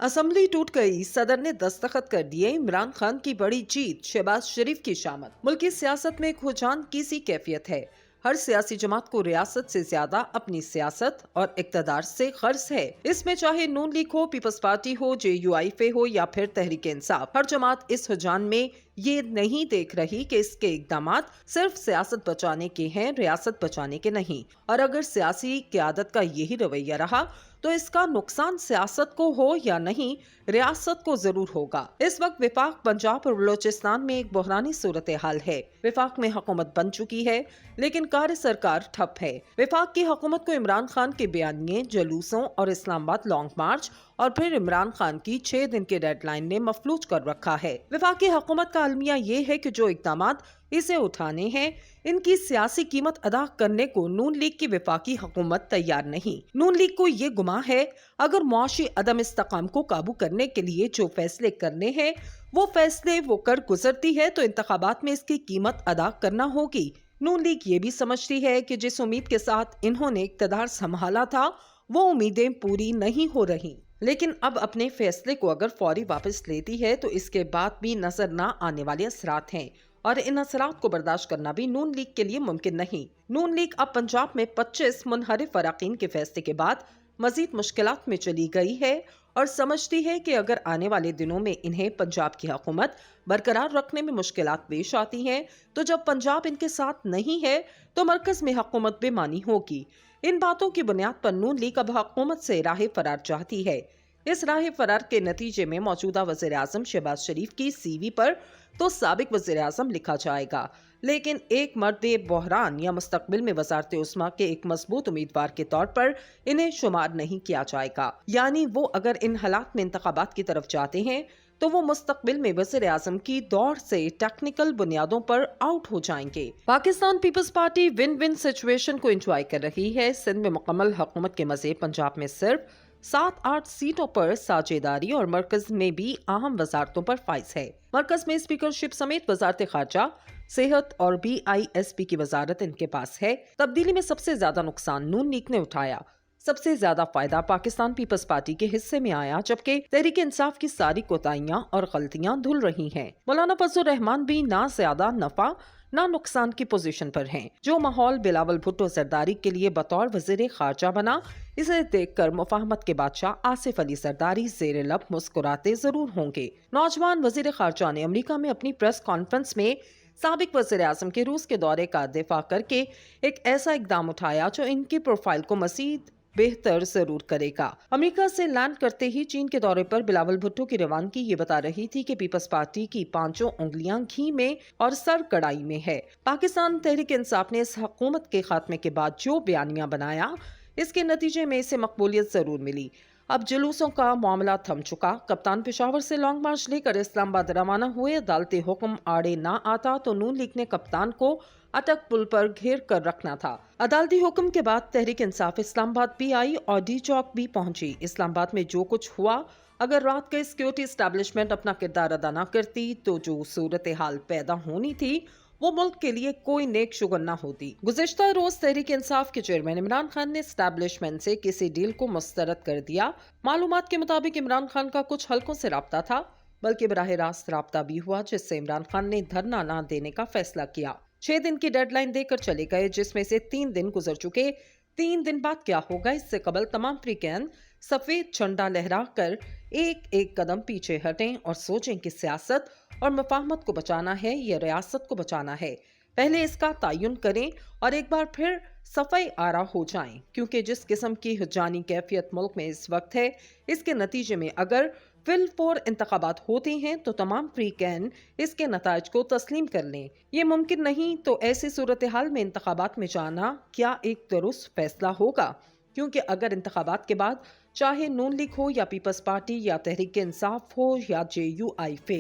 Assembly टूट गई, सदर ने दस्तखत कर दिए, इमरान खान की बड़ी जीत, शहबाज शरीफ की शामत। मुल्क की सियासत में खुजान की सी कैफियत है। हर सियासी जमात को रियासत से ज्यादा अपनी सियासत और इक्तदार से गर्ज है। इसमें चाहे नून लीग हो, पीपल्स पार्टी हो, JUIF हो या फिर तहरीक इंसाफ, हर जमात इस रुझान में ये नहीं देख रही कि इसके इकदामात सिर्फ सियासत बचाने के हैं, रियासत बचाने के नहीं। और अगर सियासी क़यादत का यही रवैया रहा तो इसका नुकसान सियासत को हो या नहीं, रियासत को जरूर होगा। इस वक्त विफाक पंजाब और बलोचिस्तान में एक बहरानी सूरत हाल है। विफाक में हुकूमत बन चुकी है लेकिन कार्य सरकार ठप है। विफाक की हुकूमत को इमरान खान के बयानिए, जुलूसों और इस्लामाबाद लॉन्ग मार्च और फिर इमरान खान की 6 दिन की डेडलाइन ने मफलूज कर रखा है। विफाकी हुकूमत का अलमिया ये है कि जो इकदामात इसे उठाने हैं, इनकी सियासी कीमत अदा करने को नून लीग की विफाकी हुकूमत तैयार नहीं। नून लीग को ये गुमा है अगर मुआशी अदम इस्तेकाम को काबू करने के लिए जो फैसले करने हैं वो फैसले वो कर गुजरती है तो इंतखाबात में इसकी कीमत अदा करना होगी। नून लीग ये भी समझती है कि जिस उम्मीद के साथ इन्होंने इक्तदार संभाला था वो उम्मीदें पूरी नहीं हो रही, लेकिन अब अपने फैसले को अगर फौरी वापस लेती है तो इसके बाद भी नजर न आने वाले असरात हैं और इन असरात को बर्दाश्त करना भी नून लीग के लिए मुमकिन नहीं। नून लीग अब पंजाब में 25 मुनहरिफ अराकीन के फैसले के बाद मजीद मुश्किलात में चली गई है और समझती है कि अगर आने वाले दिनों में इन्हें पंजाब की हुकूमत बरकरार रखने में मुश्किलात पेश आती हैं तो जब पंजाब इनके साथ नहीं है तो मरकज में हुकूमत बेमानी होगी। इन बातों की बुनियाद पर नून लीग अब हुकूमत से राह फरार चाहती है। इस राह फरार के नतीजे में मौजूदा वज़ीर आज़म शहबाज शरीफ की CV पर तो साबिक वज़ीर आज़म लिखा जाएगा, लेकिन एक मर्द बहरान या मुस्तकबिल में वज़ारत उस्मा के एक मजबूत उम्मीदवार के तौर पर इन्हें शुमार नहीं किया जाएगा। यानी वो अगर इन हालात में इंतखाबात की तरफ जाते हैं तो वो मुस्तकबिल में वज़ीर आज़म की दौड़ से टेक्निकल बुनियादों पर आउट हो जाएंगे। Pakistan Peoples Party win win situation को एंजॉय कर रही है। सिंध में मुकम्मल हुकूमत के मजे, पंजाब में सिर्फ 7-8 सीटों पर साझेदारी और मरकज में भी अहम वजारतों पर फाइज है। मरकज में स्पीकरशिप समेत वजारत खारजा, सेहत और BISP की वजारत इनके पास है। तब्दीली में सबसे ज्यादा नुकसान नून लीग ने उठाया, सबसे ज्यादा फायदा पाकिस्तान पीपल्स पार्टी के हिस्से में आया, जबकि तहरीक इंसाफ की सारी कोताहियां और गलतियां धुल रही हैं। मौलाना फजल रहमान भी ना ज्यादा नफा ना नुकसान की पोजीशन पर हैं। जो माहौल बिलावल भुट्टो जरदारी के लिए बतौर वजीर खारजा बना, इसे देखकर मुफाहमत के बादशाह आसिफ अली जरदारी जेर लब मुस्कुराते जरूर होंगे। नौजवान वजीर खारजा ने अमेरिका में अपनी प्रेस कॉन्फ्रेंस में साबिक वज़ीर आज़म के रूस के दौरे का दिफा करके एक ऐसा इकदाम उठाया जो इनकी प्रोफाइल को मजीद बेहतर जरूर करेगा। अमेरिका से लैंड करते ही चीन के दौरे पर बिलावल भुट्टो की रवानगी ये बता रही थी कि पीपल्स पार्टी की 5 उंगलियां घी में और सर कड़ाई में है। पाकिस्तान तहरीक इंसाफ ने इस हुकूमत के खात्मे के बाद जो बयानिया बनाया, इसके नतीजे में इसे मकबूलियत जरूर मिली। अब जुलूसों का मामला थम चुका। कप्तान पेशावर से लॉन्ग मार्च लेकर इस्लामाबाद रवाना हुए। अदालती हुक्म आड़े ना आता तो नून लीग ने कप्तान को अटक पुल पर घेर कर रखना था। अदालती हुक्म के बाद तहरीक इंसाफ इस्लामाबाद भी आई और डी चौक भी पहुंची। इस्लामाबाद में जो कुछ हुआ, अगर रात के सिक्योरिटी एस्टेब्लिशमेंट अपना किरदार अदा न करती तो जो सूरत हाल पैदा होनी थी वो मुल्क के लिए कोई नेक शुगर न होती। गुज़िश्ता रोज तहरीक इंसाफ के चेयरमैन इमरान खान ने एस्टेब्लिशमेंट से किसी डील को मुस्तरद कर दिया। मालूमात के मुताबिक इमरान खान का कुछ हलकों से राब्ता था, बल्कि बराह रास्त राब्ता भी हुआ, जिससे इमरान खान ने धरना न देने का फैसला किया। 6 दिन की डेडलाइन देकर चले गए, जिसमें से 3 दिन गुजर चुके। 3 दिन बाद क्या होगा, इससे कबल तमाम फ्रीकैन सफेद झंडा लहराकर एक एक कदम पीछे हटें और सोचें कि सियासत और मुफाहमत को बचाना है या रियासत को बचाना है। पहले इसका तयन करें और एक बार फिर सफाई आरा हो जाएं, क्योंकि जिस किस्म की हुजानी कैफियत मुल्क में इस वक्त है, इसके नतीजे में अगर फिल फॉर इंतखाबात होते हैं तो तमाम फ्रीकैन इसके नताज को तस्लीम कर लें। ये मुमकिन नहीं तो ऐसी सूरत हाल में इंतखाबात में जाना क्या एक दुरुस्त फैसला होगा, क्योंकि अगर इंतखाबात के बाद चाहे नून लीग हो या पीपल्स पार्टी या तहरीक इंसाफ हो या JUIF,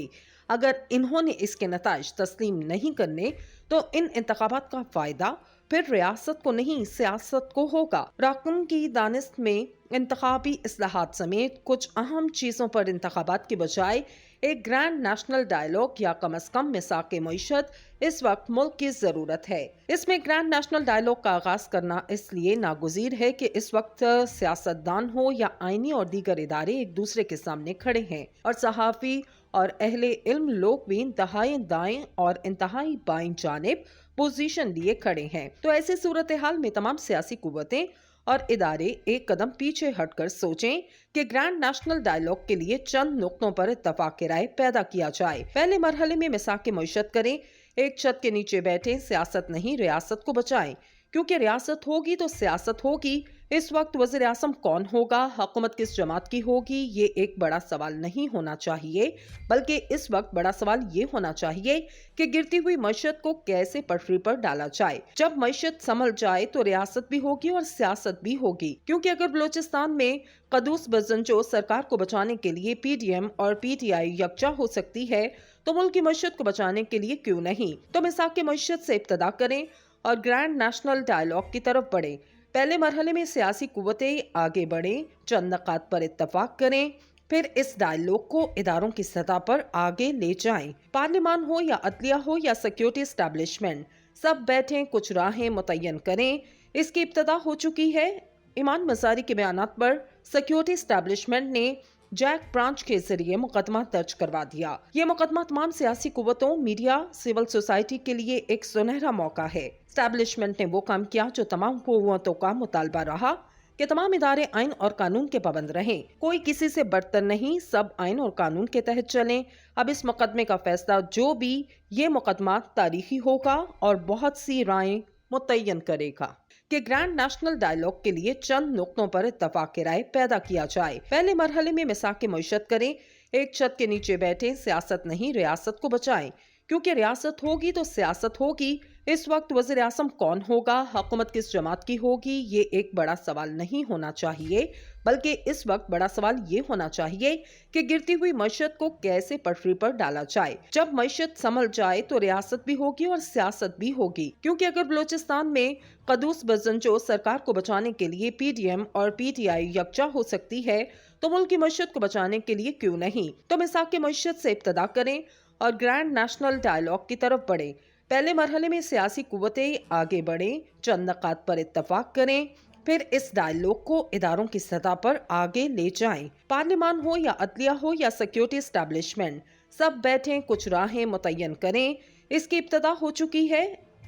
अगर इन्होंने इसके नताज तस्लीम नहीं करने तो इन इंतखाबात का फायदा फिर रियासत को नहीं सियासत को होगा। राकुम की दानिश में इंतखाबी इस्लाहात समेत कुछ अहम चीजों पर इंतखाबात के बजाय एक ग्रैंड नेशनल डायलॉग या कम अज कम मिसाक मईशत इस वक्त मुल्क की जरूरत है। इसमें ग्रैंड नेशनल डायलॉग का आगाज करना इसलिए नागुज़ीर है कि इस वक्त सियासतदान हो या आईनी और दीगर इदारे एक दूसरे के सामने खड़े हैं और सहाफ़ी और अहले इल्म लोग भी इंतहाई दाएं और इंतहाई बाएं जानिब पोजीशन लिए खड़े हैं। तो ऐसी सूरत हाल में तमाम सियासी कुव्वतें और इदारे एक कदम पीछे हटकर सोचें कि ग्रैंड नेशनल डायलॉग के लिए चंद नुक्तों पर इत्तफाक राय पैदा किया जाए। पहले मरहले में मिसाक मईशत करें, एक छत के नीचे बैठे, सियासत नहीं रियासत को बचाएं, क्योंकि रियासत होगी तो सियासत होगी। इस वक्त वज़ीर आज़म कौन होगा, हुकूमत किस जमात की होगी, ये एक बड़ा सवाल नहीं होना चाहिए, बल्कि इस वक्त बड़ा सवाल ये होना चाहिए कि गिरती हुई मईशत को कैसे पटरी पर डाला जाए। जब मईशत संभल जाए तो रियासत भी होगी और सियासत भी होगी, क्योंकि अगर बलोचिस्तान में कदूस बजंजो सरकार को बचाने के लिए PDM और PTI यकजा हो सकती है तो मुल्क की मईशत को बचाने के लिए क्यों नहीं। तो मिसाक मईशत से इब्तदा करें और ग्रैंड नेशनल डायलॉग की तरफ बढ़े। पहले मरहले में सियासी कुव्वतें आगे बढ़ें, चंद नकात पर इत्तफाक करें, फिर इस डायलॉग को इदारों की सतह पर आगे ले जाएं। पार्लियामान हो या अदलिया हो या सिक्योरिटी एस्टैब्लिशमेंट, सब बैठें, कुछ राहें मुतय्यन करें। इसकी इब्तदा हो चुकी है। ईमान मज़ारी के बयानात पर सिक्योरिटी एस्टैब्लिशमेंट ने जैक ब्रांच के जरिए मुकदमा दर्ज करवा दिया। ये मुकदमा तमाम सियासी कुव्वतों, मीडिया, सिविल सोसाइटी के लिए एक सुनहरा मौका है। एस्टैब्लिशमेंट ने वो काम किया जो तमाम कुव्वतों का मुतालबा रहा कि तमाम इदारे आइन और कानून के पाबंद रहें। कोई किसी से बरतर नहीं, सब आइन और कानून के तहत चलें। अब इस मुकदमे का फैसला जो भी, ये मुकदमा तारीखी होगा और बहुत सी राय मुतय्यन करेगा कि ग्रैंड नेशनल डायलॉग के लिए चंद नुक्तों पर इत्तफाक राय पैदा किया जाए। पहले मरहले में मिसाक मईशत करें, एक छत के नीचे बैठे, सियासत नहीं रियासत को बचाएं, क्योंकि रियासत होगी तो सियासत होगी। इस वक्त वज़ीर आज़म कौन होगा, हुकूमत किस जमात की होगी, ये एक बड़ा सवाल नहीं होना चाहिए, बल्कि इस वक्त बड़ा सवाल ये होना चाहिए कि गिरती हुई मईशत को कैसे पटरी पर डाला जाए। जब मईशत संभल जाए तो रियासत भी होगी और सियासत भी होगी, क्योंकि अगर बलोचिस्तान में कदूस बजंजो सरकार को बचाने के लिए PDM और PTI यकजा हो सकती है तो मुल्क की मईशत को बचाने के लिए क्यों नहीं। तो मिसाक मईशत से इब्तदा करें और ग्रैंड नेशनल डायलॉग की तरफ बढ़ें। पहले मरहले में सियासी कुव्वतें आगे बढ़ें, चंद नकात पर इत्तफाक करें, फिर इस डायलॉग को इदारों की सतह पर आगे ले जाएं। पार्लियामान हो या अदलिया हो या सिक्योरिटी एस्टैब्लिशमेंट, सब बैठें, कुछ राहें मुतय्यन करें। इसकी इब्तदा हो चुकी है।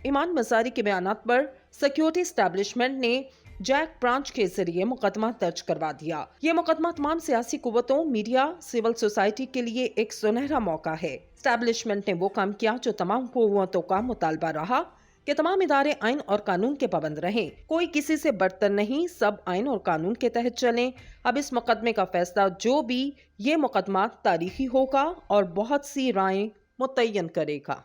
ईमान मज़ारी के बयानात पर सिक्योरिटी एस्टैब्लिशमेंट ने जैक ब्रांच के जरिए मुकदमा दर्ज करवा दिया। ये मुकदमा तमाम सियासी कुव्वतों, मीडिया, सिविल सोसाइटी के लिए एक सुनहरा मौका है। एस्टैब्लिशमेंट ने वो काम किया जो तमाम कुव्वतों का मुतालबा रहा कि तमाम इदारे आइन और कानून के पाबंद रहें। कोई किसी से बरतर नहीं, सब आइन और कानून के तहत चलें। अब इस मुकदमे का फैसला जो भी, ये मुकदमा तारीखी होगा और बहुत सी राय मुतय्यन करेगा।